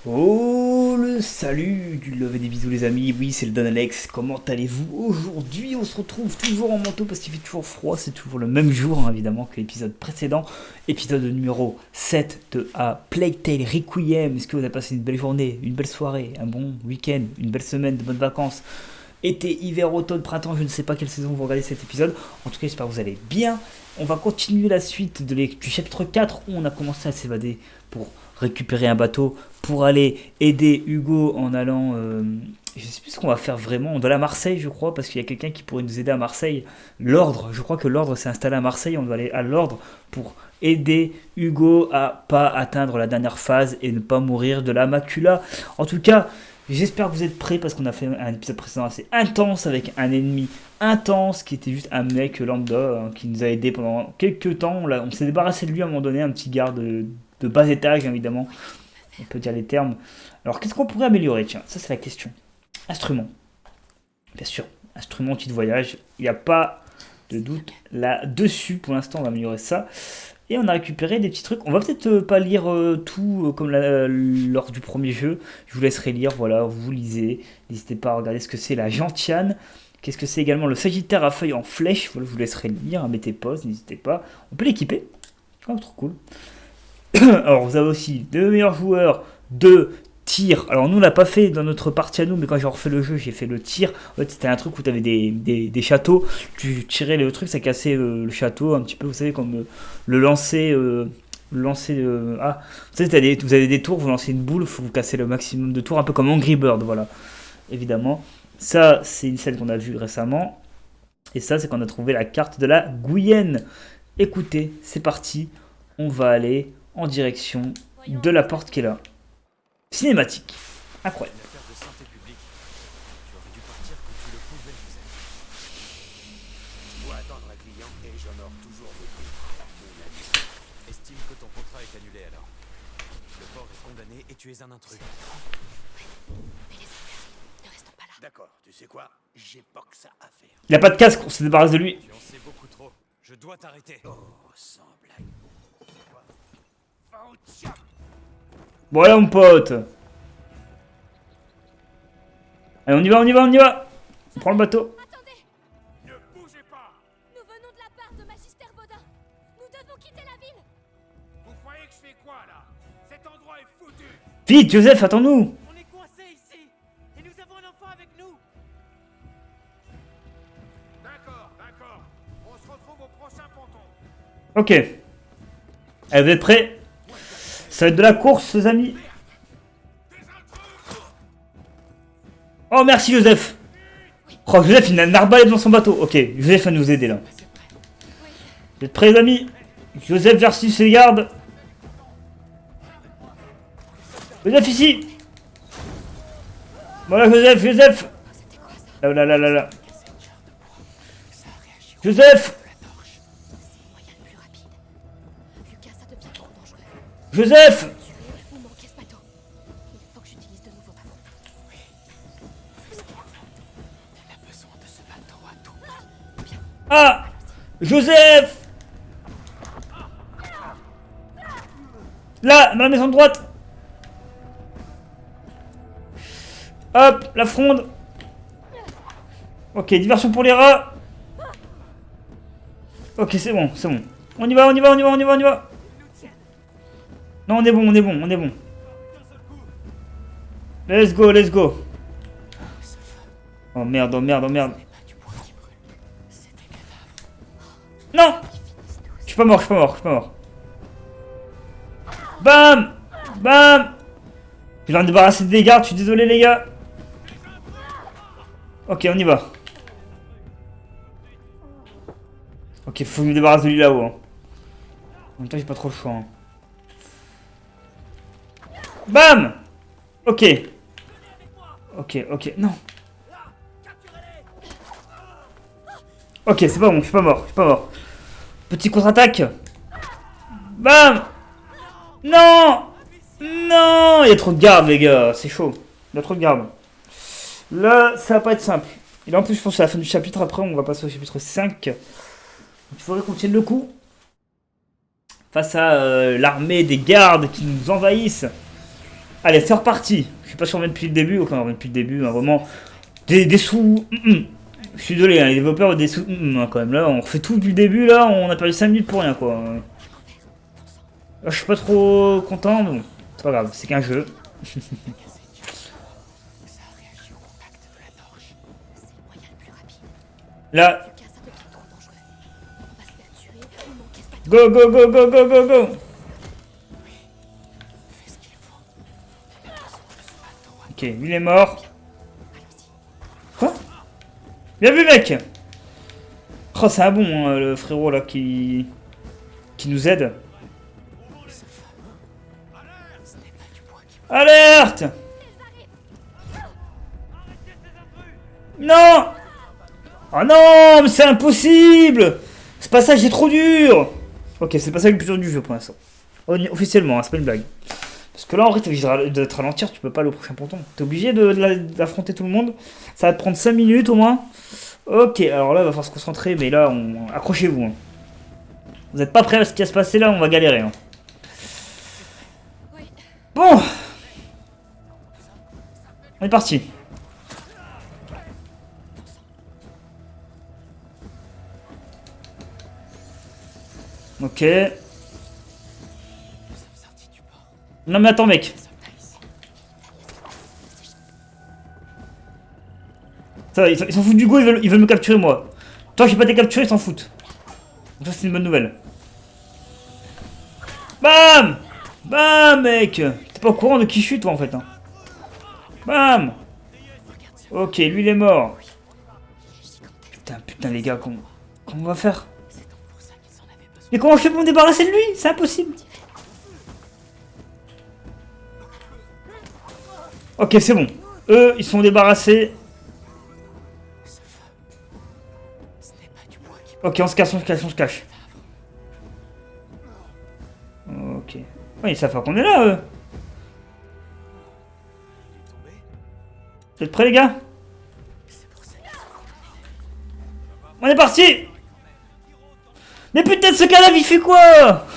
Oh le salut du love et des bisous les amis, oui c'est le Don Alex, comment allez-vous aujourd'hui? On se retrouve toujours en manteau parce qu'il fait toujours froid, c'est toujours le même jour hein, évidemment que l'épisode précédent, épisode numéro 7 de A Plague Tale Requiem. Est-ce que vous avez passé une belle journée, une belle soirée, un bon week-end, une belle semaine, de bonnes vacances? Été, hiver, automne, printemps, je ne sais pas quelle saison vous regardez cet épisode, en tout cas j'espère que vous allez bien. On va continuer la suite du chapitre 4 où on a commencé à s'évader pour récupérer un bateau, pour aller aider Hugo en allant... je sais plus ce qu'on va faire vraiment, on doit aller à Marseille je crois, parce qu'il y a quelqu'un qui pourrait nous aider à Marseille. L'ordre, je crois que l'ordre s'est installé à Marseille, on doit aller à l'ordre pour aider Hugo à pas atteindre la dernière phase et ne pas mourir de la macula. En tout cas, j'espère que vous êtes prêts parce qu'on a fait un épisode précédent assez intense avec un ennemi intense qui était juste un mec lambda qui nous a aidé pendant quelques temps. On s'est débarrassé de lui à un moment donné, un petit garde de bas étage évidemment, on peut dire les termes. Alors qu'est-ce qu'on pourrait améliorer? Tiens, ça c'est la question. Instrument. Bien sûr, instrument outil de voyage, il n'y a pas de doute là-dessus. Pour l'instant, on va améliorer ça. Et on a récupéré des petits trucs. On va peut-être pas lire tout comme lors du premier jeu. Je vous laisserai lire, voilà, vous lisez. N'hésitez pas à regarder ce que c'est la gentiane. Qu'est-ce que c'est également le sagittaire à feuilles en flèche. Voilà, je vous laisserai lire, mettez pause, n'hésitez pas. On peut l'équiper. Oh, trop cool. Alors vous avez aussi le meilleur joueur de tir. Alors nous on l'a pas fait dans notre partie à nous, mais quand j'ai refait le jeu j'ai fait le tir. En fait c'était un truc où tu avais des châteaux, tu tirais le truc, ça cassait le château un petit peu, vous savez comme le lancer... ah, vous savez, vous avez des tours, vous lancez une boule, il faut vous casser le maximum de tours, un peu comme Angry Bird, voilà, évidemment. Ça, c'est une scène qu'on a vue récemment. Et ça, c'est qu'on a trouvé la carte de la Guyenne. Écoutez, c'est parti. On va aller en direction de la porte qui est là. Cinématique. Incroyable. Une affaire de santé publique. Tu aurais dû partir quand tu le pouvais, Joseph. Je dois attendre un client et j'honore toujours mes prix. Mon ami estime que ton contrat est annulé alors. Le port est condamné et tu es un intrus. Mais les affaires, ne restons pas là. D'accord, tu sais quoi? J'ai pas que ça à faire. Il a pas de casque, on se débarrasse de lui. Tu en sais beaucoup trop. Je dois t'arrêter. Oh, sans blague. Va au diable. Voilà mon pote. Allez, on y va, on y va, on y va. On prend le bateau. Attendez, Ne bougez pas. nous venons de la part de Magister Baudin. Nous devons quitter la ville. Vous croyez que je fais quoi là? Cet endroit est foutu. Vite, Joseph, attends-nous. On est coincés ici et nous avons un enfant avec nous. D'accord, d'accord. On se retrouve au prochain ponton. Ok. Allez, vous êtes prêts? Ça va être de la course, les amis. Oh, merci, Joseph. Oh, Joseph, il a une arbalète dans son bateau. Ok, Joseph va nous aider, là. Vous êtes prêts, les amis? Joseph versus les gardes. Joseph, ici. Voilà, Joseph, Joseph. Là, là, là, là, là. Joseph. Moyen le plus rapide. Lucas, ça devient trop dangereux. Joseph. Tuer ou manquer ce bateau. Il faut que j'utilise de nouveaux pavons. Elle a besoin de ce bateau à tout. Ah, Joseph. Là, dans la maison de droite. Hop, la fronde. Ok, diversion pour les rats. Ok, c'est bon, c'est bon. On y va, on y va, on y va, on y va, on y va. Non, on est bon, on est bon, on est bon. Let's go, let's go. Oh merde, oh merde, oh merde. Non. Je suis pas mort, je suis pas mort, je suis pas mort. Bam. Bam. Je vais me débarrasser des gardes, je suis désolé les gars. Ok, on y va. Ok, faut que je me débarrasse de lui là-haut. Hein. En même temps, j'ai pas trop le choix. Hein. Bam. Ok. Ok, ok, non. Ok, c'est pas bon, je suis pas mort, je suis pas mort. Petit contre-attaque. Bam. Non. Non. Il y a trop de gardes, les gars, c'est chaud. Il y a trop de gardes. Là, ça va pas être simple. Et là, en plus, je pense que c'est la fin du chapitre. Après, on va passer au chapitre 5. Donc, il faudrait qu'on tienne le coup. Face à l'armée des gardes qui nous envahissent. Allez, c'est reparti. Je sais pas si on remet depuis le début. Ok, on remet depuis le début. Hein, vraiment. Des sous. Je suis désolé, hein, les développeurs ont des sous. Hein, quand même. Là, on refait tout depuis le début. Là, on a perdu 5 minutes pour rien, quoi. Là, je suis pas trop content. Mais bon, c'est pas grave. C'est qu'un jeu. Ça a réagi au contact de la torche. C'est le moyen le plus rapide. Là. Lucas, ça devient trop dangereux. On va se faire tuer ou manquer ce bateau. Go, go, go, go, go, go, go. Fais ce qu'il faut. Il a besoin de ce bateau à Ok, lui il est mort. Allons-y. Quoi? Bien vu, mec. Oh, c'est un bon, hein, le frérot là qui nous aide. ce n'est pas du bois qui Alerte! Non! Oh non, mais c'est impossible! Ce passage est trop dur! Ok, c'est le passage le plus dur du jeu pour l'instant. Officiellement, hein, c'est pas une blague. Parce que là, en vrai, t'es obligé de te ralentir, tu peux pas aller au prochain ponton. T'es obligé d'affronter tout le monde. Ça va te prendre 5 minutes au moins. Ok, alors là, il va falloir se concentrer, mais là, accrochez-vous. Hein. Vous n'êtes pas prêts à ce qui va se passer là, on va galérer. Hein. Oui. Bon! On est parti. Ok. nous sommes sortis du port. Non mais attends mec. Nous sommes là ici. Ça va, ils s'en foutent du go, ils veulent me capturer moi. Toi j'ai pas été capturé, ils s'en foutent. Donc ça c'est une bonne nouvelle. Bam! Bam mec! T'es pas au courant de qui je suis toi en fait. Hein. Bam! Ok, lui il est mort. Putain les gars, comment on va faire? C'est donc pour ça qu'ils en avaient besoin. Mais comment je fais pour me débarrasser de lui? C'est impossible. Ok, c'est bon. Eux, ils sont débarrassés. Ce feu. Ce n'est pas du bois qui Ok, on se cache, on se cache, on se cache. Ok. Ouais, ils savent pas qu'on est là, eux. Vous êtes prêts, les gars? C'est pour ça qu'ils On est parti! Mais putain, ce cadavre, il fait quoi?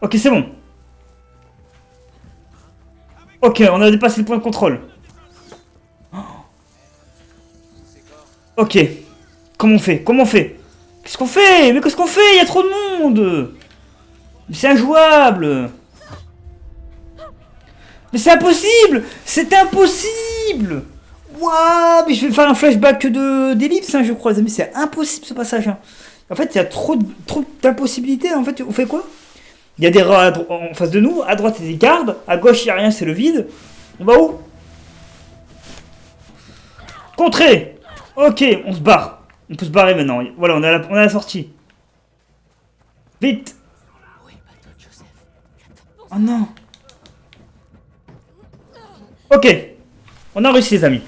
Ok, c'est bon. Ok, on a dépassé le point de contrôle. Ok. Comment on fait? Comment on fait? Qu'est-ce qu'on fait? Mais qu'est-ce qu'on fait? Il y a trop de monde! Mais c'est injouable! Mais c'est impossible! C'est impossible! Waouh! Mais je vais faire un flashback d'ellipse, hein, je crois, les amis. C'est impossible ce passage. Hein. En fait, il y a trop d'impossibilités. En fait, on fait quoi? Il y a des rats en face de nous. À droite, il y a des gardes. À gauche, il n'y a rien, c'est le vide. On va où? Contrer! Ok, on se barre. On peut se barrer maintenant. Voilà, on est à la sortie. Vite! Où est le bateau de Joseph? Oh non! Ok, on a réussi les amis.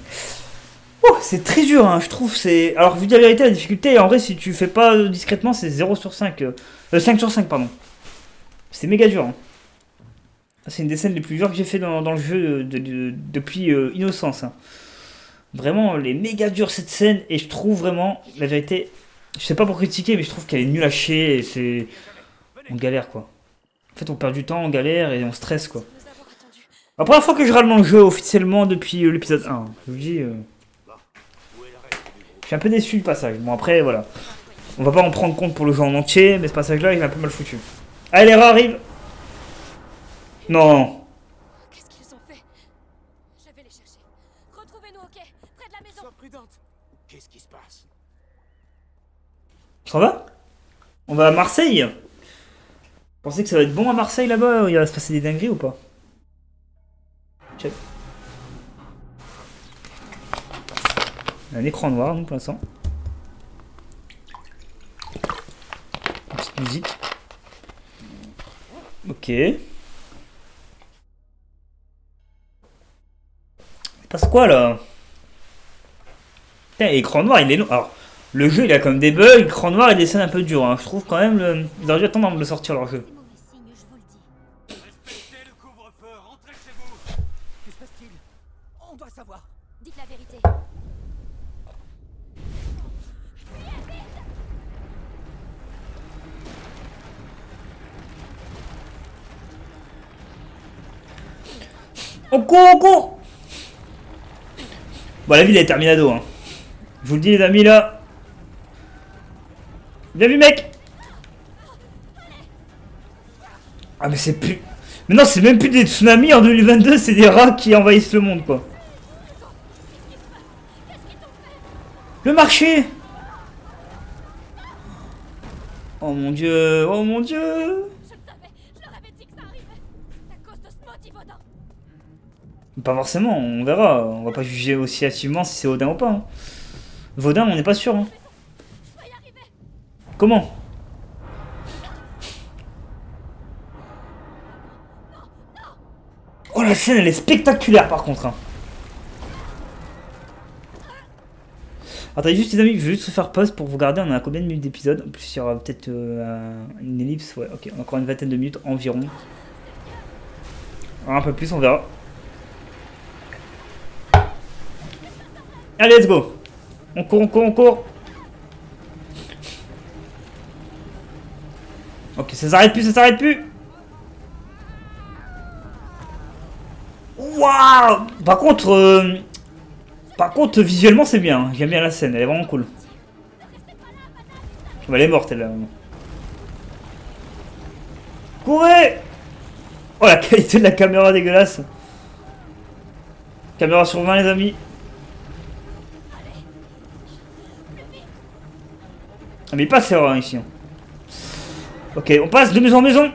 Oh, c'est très dur, hein, je trouve. C'est alors vu de la vérité, la difficulté, en vrai, si tu fais pas discrètement, c'est 0 sur 5. 5 sur 5, pardon. C'est méga dur. Hein. C'est une des scènes les plus dures que j'ai fait dans le jeu depuis Innocence. Hein. Vraiment, elle est méga dure cette scène, et je trouve vraiment, la vérité, je sais pas pour critiquer, mais je trouve qu'elle est nulle à chier, et c'est... On galère, quoi. En fait, on perd du temps, on galère, et on stresse, quoi. Nous avoir attendu. La première fois que je râle dans le jeu officiellement depuis l'épisode 1. Je vous dis, je suis un peu déçu du passage. Bon après voilà. On va pas en prendre compte pour le jeu en entier, mais ce passage là il est un peu mal foutu. Allez les rats arrivent. Non. Qu'est-ce qu'ils ont fait? Je vais les chercher. Retrouvez-nous au quai, près de la maison. Sois prudente. Qu'est-ce qui se passe? Ça va? On va à Marseille. Vous pensez que ça va être bon à Marseille là-bas? Il va se passer des dingueries ou pas? Check. Un écran noir, nous, pour l'instant. Petite musique. Ok. Il passe quoi, là? Putain, écran noir, il est long. Alors, le jeu, il a comme des bugs. Écran noir et des scènes un peu dures. Hein. Je trouve quand même... Ils auraient dû attendre de sortir leur jeu. C'est mauvais signe, je vous le dis. Respectez le couvre-feu, rentrez chez vous. Que se passe-t-il? On doit savoir. Dites la vérité. On court, on court. Bon, la ville est terminado, hein. Je vous le dis, les amis, là. Bien vu, mec. Ah, mais c'est plus... Mais non, c'est même plus des tsunamis en 2022, c'est des rats qui envahissent le monde, quoi. Le marché. Oh mon dieu, oh mon dieu. Je le savais, je leur avais dit que ça arrivait. C'est à cause de ce maudit Vaudin. Pas forcément, on verra. On va pas juger aussi hâtivement si c'est Odin ou pas. Hein. Vaudin, on n'est pas sûr. Hein. Je vais y arriver. Comment? Oh, la scène, elle est spectaculaire par contre. Hein. Attendez juste les amis, je vais juste faire pause pour vous regarder, on a combien de minutes d'épisode? En plus il y aura peut-être une ellipse, ouais ok, encore une vingtaine de minutes environ. Un peu plus on verra. Allez let's go. On court, on court, on court. Ok ça s'arrête plus, ça s'arrête plus. Waouh. Par contre, visuellement, c'est bien. Hein. J'aime bien la scène, elle est vraiment cool. Bah, elle est morte, elle. Là. Courez! Oh, la qualité de la caméra dégueulasse. Caméra sur 20, les amis. Ah, mais il passe, erreur ici. Hein. Ok, on passe de maison en maison.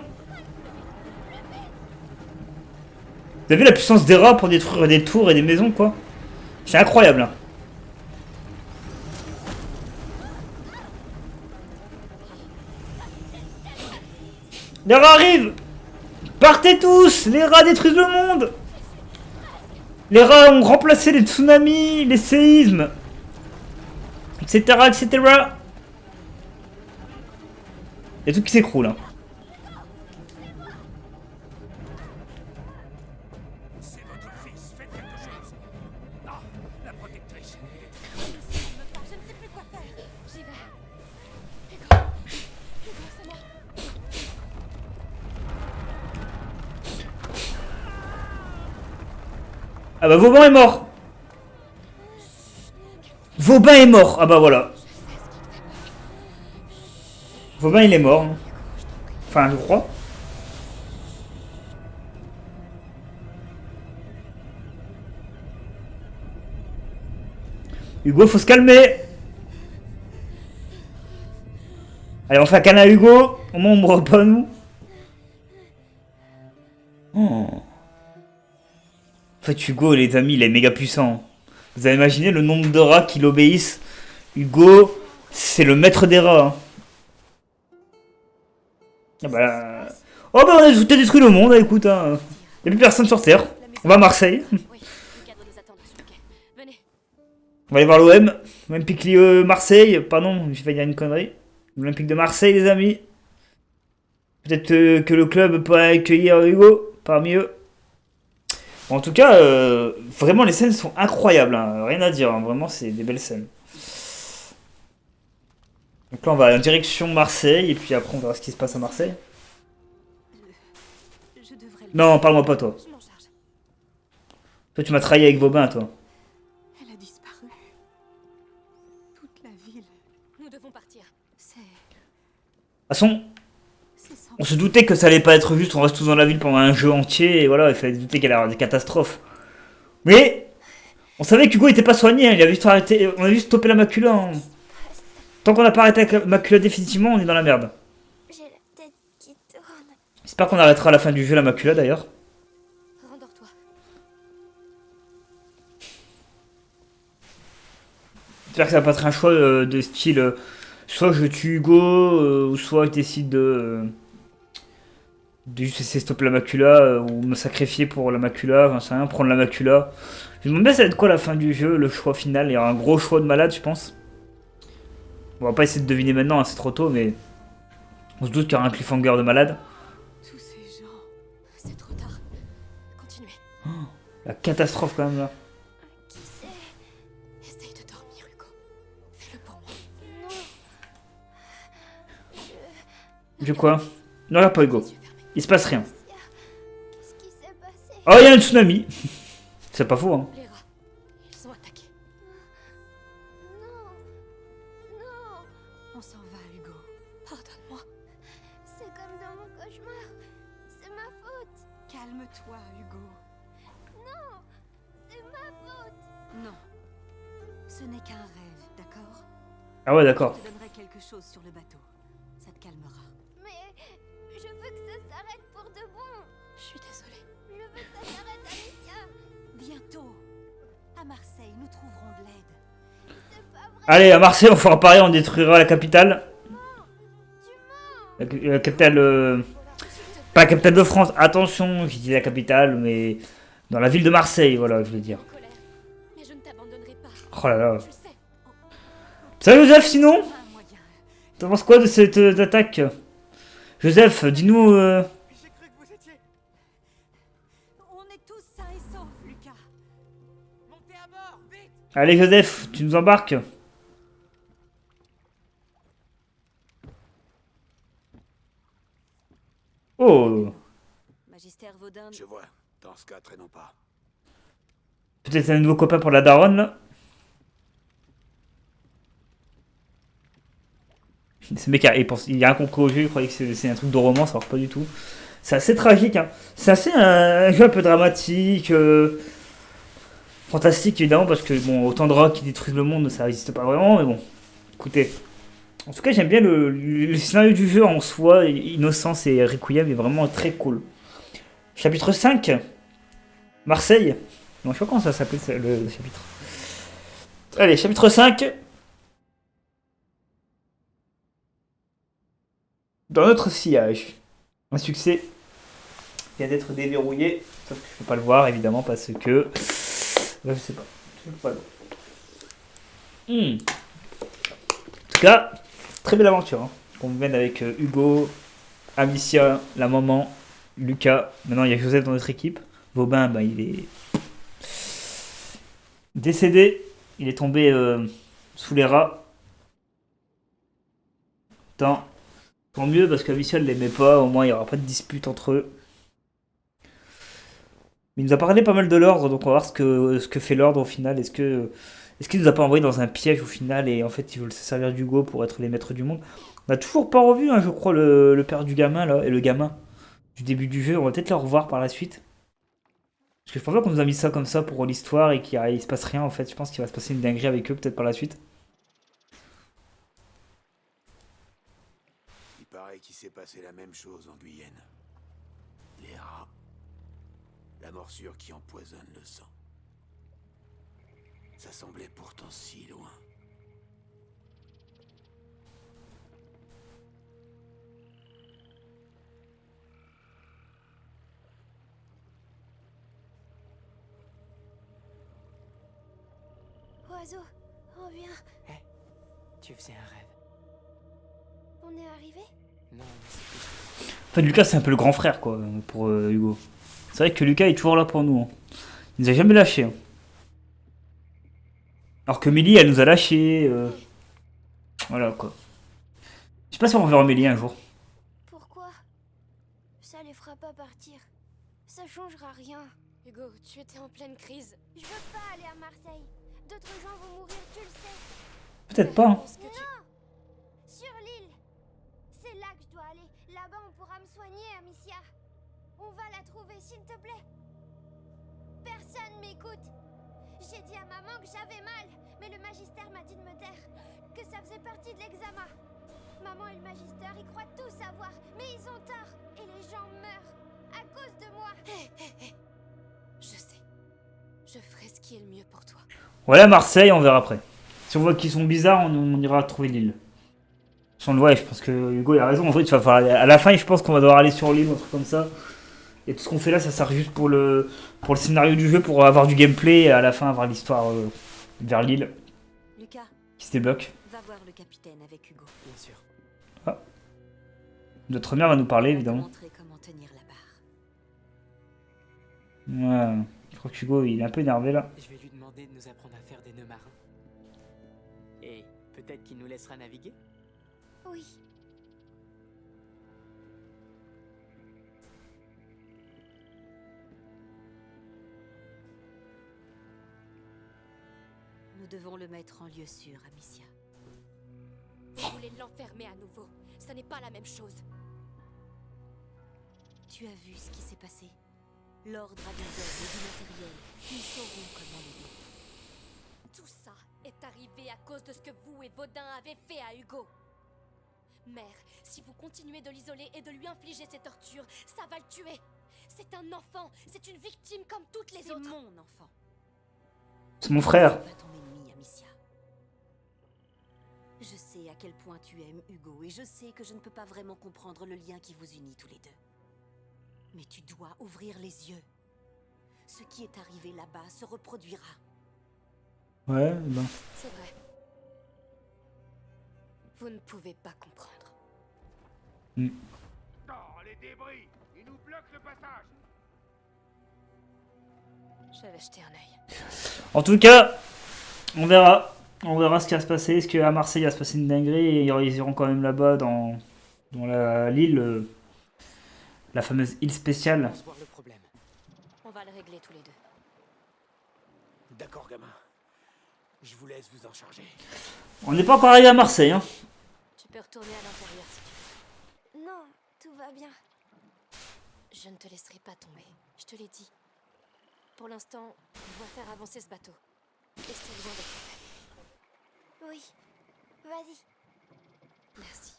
Vous avez vu la puissance des rats pour détruire des tours et des maisons, quoi? C'est incroyable. Hein. Les rats arrivent. Partez tous. Les rats détruisent le monde. Les rats ont remplacé les tsunamis, les séismes, etc. etc. Il y a tout qui s'écroule. Hein. C'est votre fils, faites quelque chose. Ah, la protectrice. Je ne sais plus quoi faire. J'y vais. Hugo. Hugo, c'est moi. Ah bah Vauban est mort. Vauban est mort. Ah bah voilà. Vauban il est mort. Hein. Enfin je crois. Hugo faut se calmer. Allez on fait un câlin à Hugo. Au moins on mourra pas nous. Oh. En fait Hugo les amis il est méga puissant. Vous avez imaginé le nombre de rats qui l'obéissent. Hugo c'est le maître des rats. Hein. Ah bah... Oh bah on a tout détruit le monde, écoute, hein. Y'a plus personne sur Terre. On va à Marseille. Oui, le cadre nous attend sur le quai. Venez. On va aller voir l'OM. Olympique Marseille. Pardon, j'ai failli dire une connerie. L'Olympique de Marseille, les amis. Peut-être que le club peut accueillir Hugo parmi eux. Bon, en tout cas, vraiment les scènes sont incroyables. Hein. Rien à dire, hein. Vraiment c'est des belles scènes. Donc là on va en direction Marseille et puis après on verra ce qui se passe à Marseille. Je devrais le... Non, parle-moi pas toi. Je m'en charge. Toi tu m'as trahi avec Vauban toi. Elle a disparu. Toute la ville. Nous devons partir. C'est... De toute façon, C'est sans... on se doutait que ça allait pas être juste, on reste tous dans la ville pendant un jeu entier et voilà, il fallait se douter qu'il allait y avoir des catastrophes. Mais on savait qu'Hugo était pas soigné, hein, il a juste arrêté, on a juste stoppé la macula. Hein. Tant qu'on n'a pas arrêté la macula définitivement, on est dans la merde. J'ai la tête qui tourne. J'espère qu'on arrêtera à la fin du jeu la macula d'ailleurs. Rendors-toi. J'espère que ça va pas être un choix de style soit je tue Hugo, ou soit je décide de juste essayer de stopper la macula, ou me sacrifier pour la macula, j'en sais rien, prendre la macula. Je me demande bien ça va être quoi la fin du jeu, le choix final. Il y aura un gros choix de malade, je pense. On va pas essayer de deviner maintenant, hein, c'est trop tôt, mais on se doute qu'il y aura un cliffhanger de malade. Tous ces gens... C'est trop tard. Continuez. La catastrophe quand même là. Qui c'est? Essaye de dormir, Hugo. Fais-le pour moi. Non. Je quoi? Non, regarde pas Hugo. Les yeux fermés. Il se passe rien. Ce qui s'est passé. Oh, il y a un tsunami. C'est pas faux, hein. Les rats, ils sont attaqués. Non. Non. On s'en va, Hugo. Pardonne-moi. C'est comme dans mon cauchemar. C'est ma faute. Calme-toi, Hugo. Non. C'est ma faute. Non. Ce n'est qu'un rêve, d'accord? Ah ouais, d'accord. Je te donnerai quelque chose sur le bateau. Ça te calmera. Mais je veux que ça s'arrête pour de bon. Je suis désolée. Je veux que ça s'arrête, Alicia. Bientôt, à Marseille, nous trouverons de l'aide. C'est pas vrai. Allez, à Marseille, on fera pareil, on détruira la capitale. Tu mens. La capitale... Pas la capitale de France, attention, j'ai dit la capitale, mais... Dans la ville de Marseille, voilà, je veux dire. En colère. Mais je ne t'abandonnerai pas. Oh là là. Tu le sais. Ça Joseph, sinon? Un moyen. T'en penses quoi de cette attaque? Joseph, dis-nous... J'ai cru que vous étiez... On est tous sains et saufs, Lucas. Montez à bord, vite. Allez Joseph, tu nous embarques? Oh, Magister Vaudin. Je vois. Dans ce cas, traînons pas. peut-être un nouveau copain pour la daronne, là. Ce mec, il a rien compris au jeu, il croyait que c'est un truc de romance, alors pas du tout. C'est assez tragique, hein. C'est assez un jeu un peu dramatique, fantastique évidemment, parce que bon, autant de rocs qui détruisent le monde, ça n'existe pas vraiment, mais bon, écoutez. En tout cas, j'aime bien le scénario du jeu en soi, Innocence et Requiem est vraiment très cool. Chapitre 5, Marseille. Non, je sais pas comment ça s'appelle le chapitre. Allez, chapitre 5. Dans notre sillage. Un succès vient d'être déverrouillé. Sauf que je peux pas le voir évidemment parce que... je sais pas. Je peux pas le voir. En tout cas, très belle aventure. Hein. On mène avec Hugo, Amicia, la maman, Lucas. Maintenant il y a Joseph dans notre équipe. Vauban, bah, il est décédé. Il est tombé sous les rats. Tant mieux parce qu'Amicia ne l'aimait pas. Au moins il n'y aura pas de dispute entre eux. Mais il nous a parlé pas mal de l'ordre. Donc on va voir ce que fait l'ordre au final. Est-ce qu'il nous a pas envoyé dans un piège au final et en fait ils veulent se servir d'Hugo pour être les maîtres du monde. On n'a toujours pas revu, hein, je crois, le père du gamin là et le gamin du début du jeu. On va peut-être le revoir par la suite. Parce que je pense pas qu'on nous a mis ça comme ça pour l'histoire et qu'il se passe rien en fait. Je pense qu'il va se passer une dinguerie avec eux peut-être par la suite. Il paraît qu'il s'est passé la même chose en Guyenne. Les rats. La morsure qui empoisonne le sang. Ça semblait pourtant si loin. Oiseau, reviens. Tu faisais un rêve. On est arrivé? Non, mais c'est plus... En fait, Lucas c'est un peu le grand frère quoi pour Hugo. C'est vrai que Lucas est toujours là pour nous. Hein. Il nous a jamais lâchés. Hein. Alors que Mélie elle nous a lâchés. Voilà quoi. Je sais pas si on reverra Mélie un jour. Pourquoi? Ça les fera pas partir. Ça changera rien. Hugo, tu étais en pleine crise. Je veux pas aller à Marseille. D'autres gens vont mourir, tu le sais. Peut-être pas. Hein. Pense que tu- Sur l'île. C'est là que je dois aller. Là-bas, on pourra me soigner, Amicia. On va la trouver, s'il te plaît. Personne m'écoute. J'ai dit à maman que j'avais mal, mais le magistère m'a dit de me taire, que ça faisait partie de l'examen. Maman et le magistère, ils croient tout savoir, mais ils ont tort. Et les gens meurent à cause de moi. Je sais. Je ferai ce qui est le mieux pour toi. Voilà Marseille, on verra après. Si on voit qu'ils sont bizarres, on ira trouver l'île. Ouais, je pense que Hugo il a raison. En vrai, à la fin, je pense qu'on va devoir aller sur l'île ou un truc comme ça. Et tout ce qu'on fait là, ça sert juste pour le scénario du jeu, pour avoir du gameplay et à la fin avoir l'histoire vers l'île Lucas, qui se débloque. va voir le capitaine avec Hugo. Bien sûr. Notre mère va nous parler Il va te évidemment. montrer comment tenir la barre. Ouais, je crois que Hugo il est un peu énervé là. Je vais lui demander de nous apprendre à faire des nœuds marins. Et peut-être qu'il nous laissera naviguer. Oui. devons le mettre en lieu sûr, Amicia. Vous voulez l'enfermer à nouveau. Ça n'est pas la même chose. Tu as vu ce qui s'est passé. L'ordre a des hommes et du matériel. Ils sauront comment l'aider. Tout ça est arrivé à cause de ce que vous et Vaudin avez fait à Hugo. Mère, si vous continuez de l'isoler et de lui infliger ces tortures, ça va le tuer. C'est un enfant, c'est une victime comme toutes les autres. C'est mon enfant. C'est mon frère. C'est pas ton ennemi, Amicia. Je sais à quel point tu aimes Hugo et je sais que je ne peux pas vraiment comprendre le lien qui vous unit tous les deux. Mais tu dois ouvrir les yeux. Ce qui est arrivé là-bas se reproduira. Ouais, ben. C'est vrai. Vous ne pouvez pas comprendre. Oh, les débris! Ils nous bloquent le passage! J'avais jeté un œil. En tout cas, on verra. On verra ce qui va se passer. Est-ce qu'à Marseille, il va se passer une dinguerie et ils iront quand même là-bas dans l'île, la fameuse île spéciale. On se voir le problème. On va le régler tous les deux. D'accord, gamin. Je vous laisse vous en charger. On n'est pas encore arrivé à Marseille, hein. Tu peux retourner à l'intérieur si tu veux. Non, tout va bien. Je ne te laisserai pas tomber. Je te l'ai dit. Pour l'instant, on doit faire avancer ce bateau. Et c'est loin d'être fait. Oui, vas-y. Merci.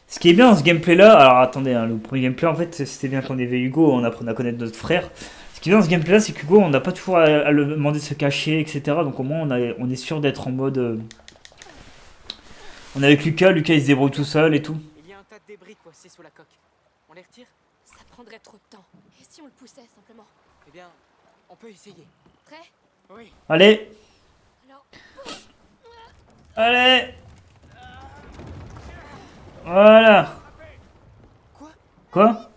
Ce qui est bien dans ce gameplay là, alors attendez, hein, le premier gameplay en fait c'était bien qu'on avait Hugo, on apprenait à connaître notre frère. Ce qui est bien dans ce gameplay là, c'est qu'Hugo on n'a pas toujours à le demander de se cacher, etc. Donc au moins on est sûr d'être en mode. On est avec Lucas il se débrouille tout seul et tout. Il y a un tas de débris coincés sous la coque. On les retire? Ça prendrait trop de temps. Et si on le poussait simplement? Eh bien, on peut essayer. Prêt? Oui. Allez, Alors, allez. Voilà. Quoi?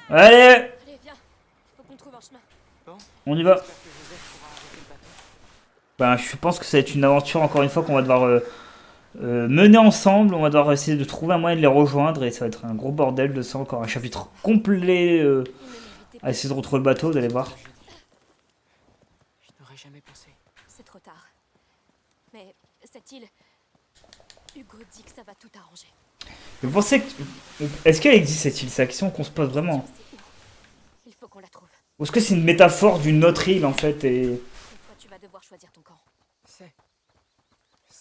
Allez, allez, viens. Il faut qu'on trouve un chemin. on y va. J'espère que Joseph pourra arrêter le bateau. Ben, je pense que ça va être une aventure encore une fois qu'on va devoir mener ensemble. On va devoir essayer de trouver un moyen de les rejoindre et ça va être un gros bordel de ça. Encore un chapitre complet Vous ne méritez à essayer de retrouver le bateau, vous allez voir. Je n'aurais jamais pensé. C'est trop tard. Mais cette île... Hugo dit que ça va tout arranger. Vous pensez que... Est-ce qu'elle existe cette île? C'est la question qu'on se pose vraiment. C'est où? Il faut qu'on la trouve. Ou est-ce que c'est une métaphore d'une autre île en fait et... Et toi, tu vas devoir choisir ton camp. C'est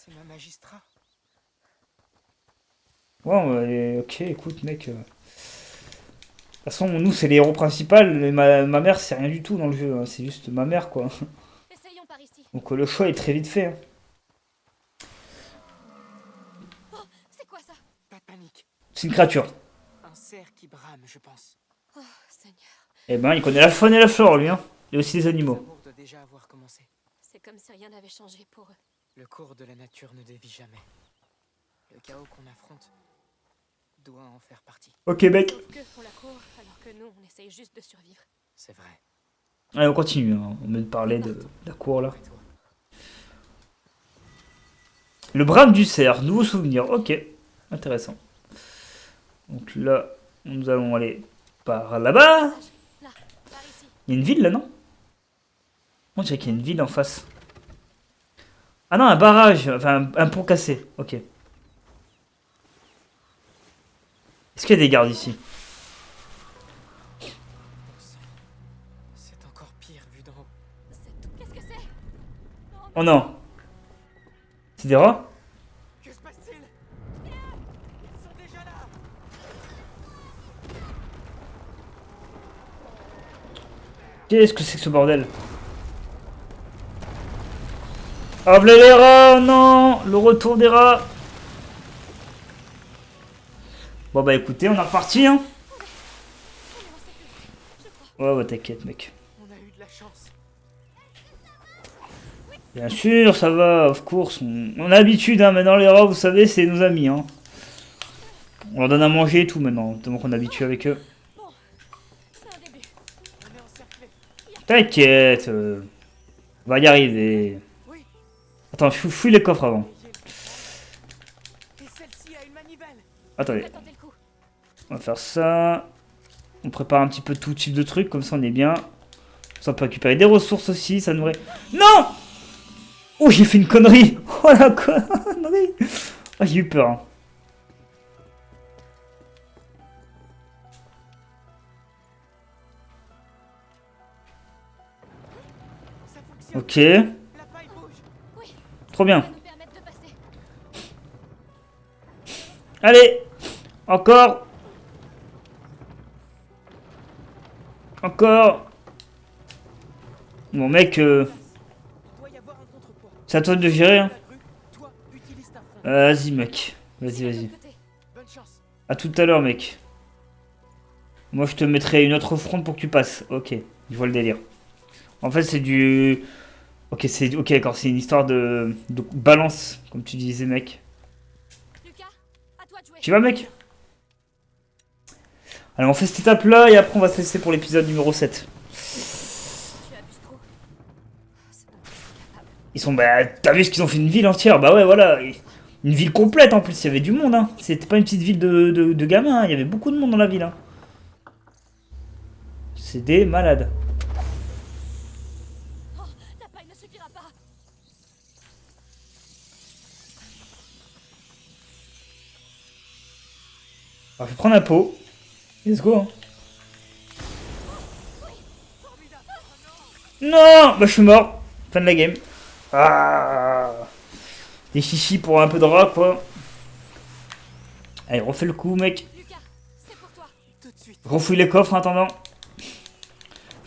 ma magistrat. Ouais, ok, écoute mec. De toute façon, nous c'est les héros principaux, et ma mère c'est rien du tout dans le jeu, hein. C'est juste ma mère quoi. Essayons par ici. Donc le choix est très vite fait. Hein. Oh, c'est quoi ça? Pas de panique. C'est une créature. Un cerf qui brame, je pense. Oh, Seigneur. Eh ben, il connaît la faune et la flore lui, hein. Et aussi les animaux. L'amour doit déjà avoir commencé. C'est comme si rien n'avait changé pour eux. Le cours de la nature ne dévie jamais. Le chaos qu'on affronte doit en faire partie. Ok mec. Sauf qu'eux font la cour, alors que nous, on essaye juste de survivre. C'est vrai. Allez, on continue, hein. On va parler de la cour là. Après toi. Le brame du cerf, nouveau souvenir, ok. Intéressant. Donc là, nous allons aller par là-bas. Là, par ici. Il y a une ville là, non? On dirait qu'il y a une ville en face. Ah non, un barrage, enfin un pont cassé, ok. Est-ce qu'il y a des gardes ici? C'est encore pire vu d'en haut. Qu'est-ce que c'est? Oh non. C'est des rats? Que se passe-t-il? Ils sont déjà là! Qu'est-ce que c'est que ce bordel? Appelez les rats, non! Le retour des rats! Bon bah écoutez, on est reparti, hein? Ouais, ouais, t'inquiète, mec. On a eu de la chance. Bien sûr, ça va, of course. On a l'habitude, hein. Maintenant, les rats, vous savez, c'est nos amis, hein. On leur donne à manger et tout maintenant, tellement qu'on est habitué avec eux. Bon, c'est un début. On est encerclés. T'inquiète, on va y arriver. Oui. Attends, fouille les coffres avant. Et celle-ci a une manivelle. Attendez, Attendez le coup. on va faire ça. On prépare un petit peu tout type de trucs, comme ça on est bien. Ça peut récupérer des ressources aussi, ça nous... Non! Oh, j'ai fait une connerie! Oh la connerie! Oh, j'ai eu peur. Hein. Ça fonctionne. Ok. La paille bouge. Trop bien. Ça va nous permettre de passer. Allez! Encore! Encore! Bon mec, Il doit y avoir un contrepoids. c'est à toi de gérer. Hein. La grue, toi, utilise ta fronde. Vas-y mec. C'est Vas-y, de vas-y. l'autre côté. Bonne chance. À tout à l'heure mec. Moi je te mettrai une autre fronde pour que tu passes. Ok, je vois le délire. En fait c'est du... Ok, c'est... Ok d'accord, c'est une histoire de balance, comme tu disais mec. Lucas, à toi de jouer. Tu vas mec? Allez, on fait cette étape là et après on va se laisser pour l'épisode numéro 7. Tu abuses trop. C'est bon, c'est capable. Ils sont... Bah t'as vu ce qu'ils ont fait une ville entière? Bah ouais voilà. Une ville complète en plus, il y avait du monde hein. C'était pas une petite ville de gamins, hein. Il y avait beaucoup de monde dans la ville hein. C'est des malades. Oh, la paille ne suffira pas. Alors je vais prendre un pot. Let's go hein. Non! Bah je suis mort. Fin de la game. Ah! Des chichis pour un peu de rat quoi. Allez, refais le coup mec. Lucas, c'est pour toi. Tout de suite. Je refouille les coffres en attendant.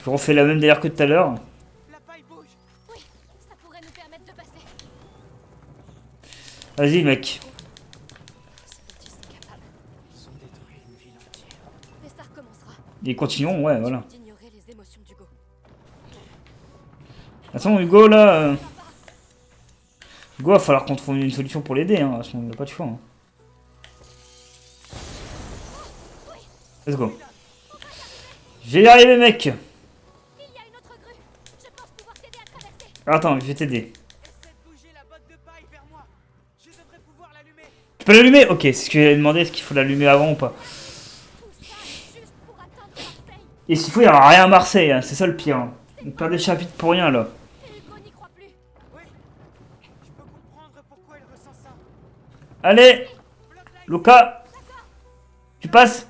Je refais la même d'ailleurs que tout à l'heure. La paille bouge. Oui, ça pourrait nous permettre de passer. Vas-y mec. C'est capable. Ils ont détruit une ville entière. Mais ça recommencera. Et continuons, ouais voilà. Tu d'ignorer les émotions d'Hugo. De toute façon Hugo là... Hugo va falloir qu'on trouve une solution pour l'aider hein. Sinon on n'a pas de choix hein. Let's go. Je vais y arriver mec. Il y a une autre grue. Je pense pouvoir t'aider à traverser. Attends, je vais t'aider. Essaie de bouger la botte de paille vers moi. Je devrais pouvoir l'allumer. Tu peux l'allumer? Ok, c'est ce que j'allais demander, est-ce qu'il faut l'allumer avant ou pas? Tout ça juste pour atteindre Marseille. Et s'il faut, il n'y aura rien à Marseille, hein. C'est ça le pire. Hein. On perd des chapitres pour rien là. Et Hugo n'y croit plus. Oui. Je peux comprendre pourquoi il ressent ça. Allez, Luca, tu passes?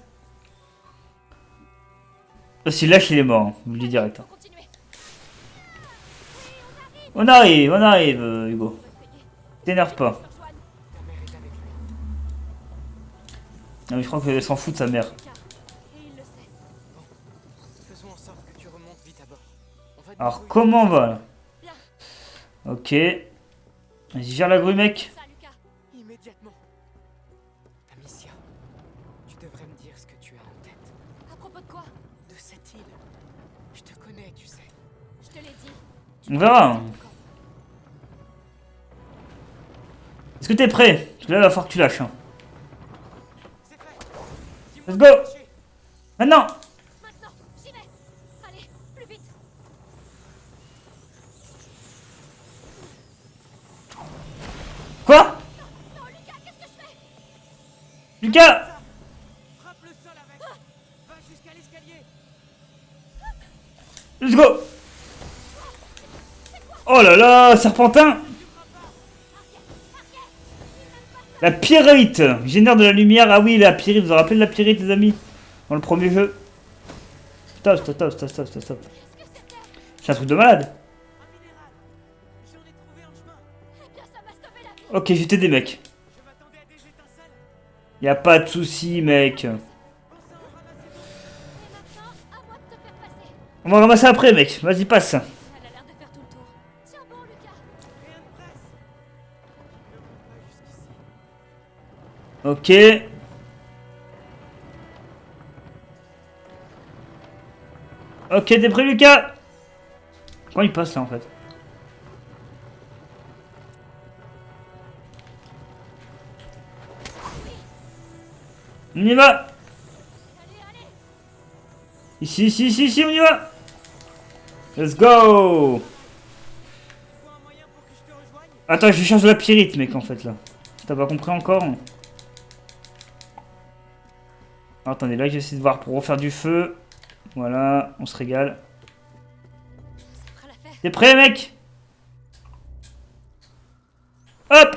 Si lâche, il est mort, hein. Je vous le dis direct. Hein. Faut continuer. On arrive, Hugo. T'énerve pas. Rejoigne. Ta mère est avec lui. Non, mais je crois qu'elle s'en fout de sa mère. Lucas. Et il le sait. Faisons en sorte que tu remontes vite à bord. On va Alors, débrouiller. comment on va là? Bien. Ok. Vas-y, gère la grue, mec. Ça, Lucas. Immédiatement. Amicia, tu devrais me dire ce que tu as en tête. À propos de quoi? De cette île. Je te connais, tu sais. Je te l'ai dit. On verra. Hein. Est-ce que t'es prêt? Parce que là, il va falloir que tu lâches. Hein. C'est fait. Let's go. Maintenant. Maintenant, j'y vais. Allez, plus vite. Quoi? Non, Lucas, qu'est-ce que je fais? Lucas. Frappe le sol avec. Va jusqu'à l'escalier. Let's go. Oh là là, serpentin. La pyrite. Génère de la lumière. Ah oui, la pyrite. Vous vous rappelez de la pyrite, les amis? Dans le premier jeu. Stop. Qu'est-ce que c'était? C'est un truc de malade. Un minéral. J'en ai trouvé en chemin. Eh bien, ça m'a sauvé la vie. Ok, je vais t'aider, mec. Je m'attendais à des étincelles. Y a pas de souci, mec. Pensez à en ramasser Et d'autres. maintenant, à moi de te faire passer. On va ramasser après, mec. Vas-y, passe. Elle a l'air de faire tout le tour. Tiens bon, Lucas. Rien de presse. Ne monte pas jusqu'ici. Ok. Ok, t'es prêt, Lucas? Quand il passe là, en fait? On y va. Allez, allez. Ici, on y va. Let's go. Tu vois un moyen pour que je te rejoigne? Attends, je cherche de la pyrite, mec, en fait, là. T'as pas compris encore? Attendez, là, j'essaie de voir pour refaire du feu. Voilà, on se régale. T'es prêt, mec? Hop!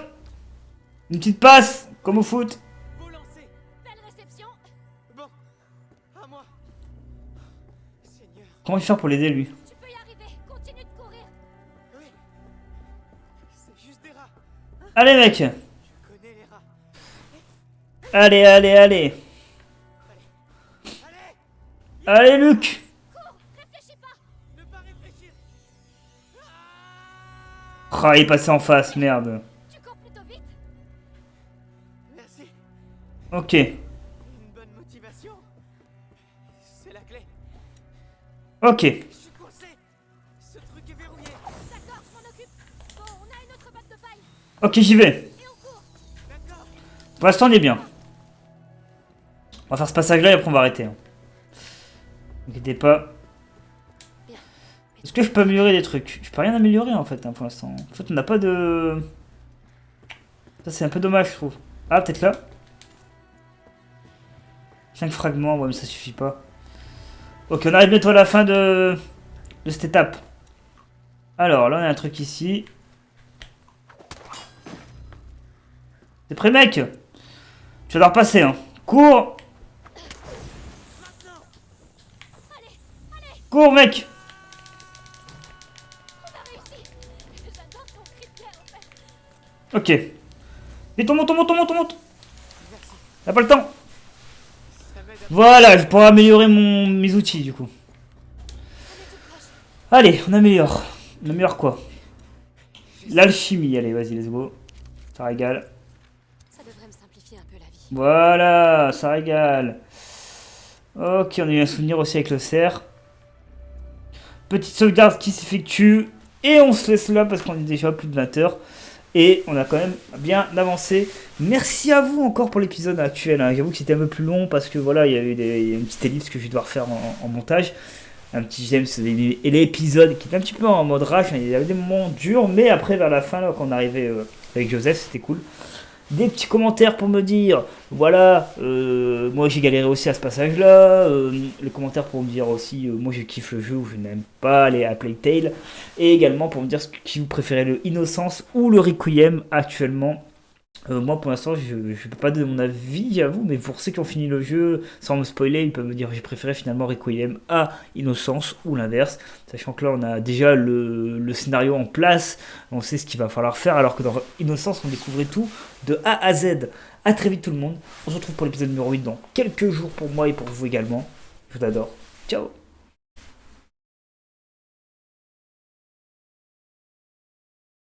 Une petite passe, comme au foot. Beau lancer. Belle réception. Bon, à moi. Seigneur, Comment il fait faire pour l'aider, lui? Tu peux y arriver. Continue de courir. oui. C'est juste des rats. Allez, mec! Je connais les rats. Allez, allez, allez! Allez, Allez, Luc! Réfléchis pas. ne pas réfléchir. Oh, il est passé en face, merde. Tu cours plutôt vite. Merci. Ok. Une bonne motivation. C'est la clé. Ok. Je suis coincé. Ce truc est verrouillé. D'accord, je m'en occupe. Bon, on a une autre botte de paille. Ok, j'y vais. Et on court. D'accord. Pour l'instant, on est bien. On va faire ce passage-là et après, on va arrêter. Hein. N'inquiétez pas. Est-ce que je peux améliorer des trucs? Je peux rien améliorer en fait hein, pour l'instant. En fait, on n'a pas de... Ça, c'est un peu dommage, je trouve. Ah, peut-être là. 5 fragments, ouais, mais ça suffit pas. Ok, on arrive bientôt à la fin de cette étape. Alors, là, on a un truc ici. T'es prêt, mec? Tu vas devoir passer, hein. Cours! Cours, mec! On a réussi. J'adore ton cri de guerre, en fait. Ok. Vite, on monte, on monte, on monte, on monte. T'as pas le temps. Ça m'aide à... Voilà, je pourrais améliorer mes outils, du coup. Allez, on améliore. On améliore quoi? L'alchimie, allez, vas-y, let's go. Ça régale. Ça devrait me simplifier un peu la vie. Voilà, ça régale. Ok, on a eu un souvenir aussi avec le cerf. Petite sauvegarde qui s'effectue. Et on se laisse là parce qu'on est déjà à plus de 20 heures. Et on a quand même bien avancé. Merci à vous encore pour l'épisode actuel. Hein. J'avoue que c'était un peu plus long parce que voilà, il y a eu une petite ellipse que je vais devoir faire en montage. Un petit j'aime et l'épisode qui était un petit peu en mode rage. Il y avait des moments durs, mais après vers la fin, là, quand on arrivait avec Joseph, c'était cool. Des petits commentaires pour me dire, voilà, moi j'ai galéré aussi à ce passage-là. Les commentaires pour me dire aussi, moi je kiffe le jeu ou je n'aime pas les Plague Tale. Et également pour me dire qui vous préférez, le Innocence ou le Requiem actuellement. Moi pour l'instant je ne peux pas donner mon avis, j'avoue, mais pour ceux qui ont fini le jeu, sans me spoiler, ils peuvent me dire j'ai préféré finalement Requiem à Innocence ou l'inverse, sachant que là on a déjà le scénario en place, on sait ce qu'il va falloir faire, alors que dans Innocence on découvrait tout de A à Z. A très vite tout le monde, on se retrouve pour l'épisode numéro 8 dans quelques jours pour moi et pour vous également, je vous adore, ciao.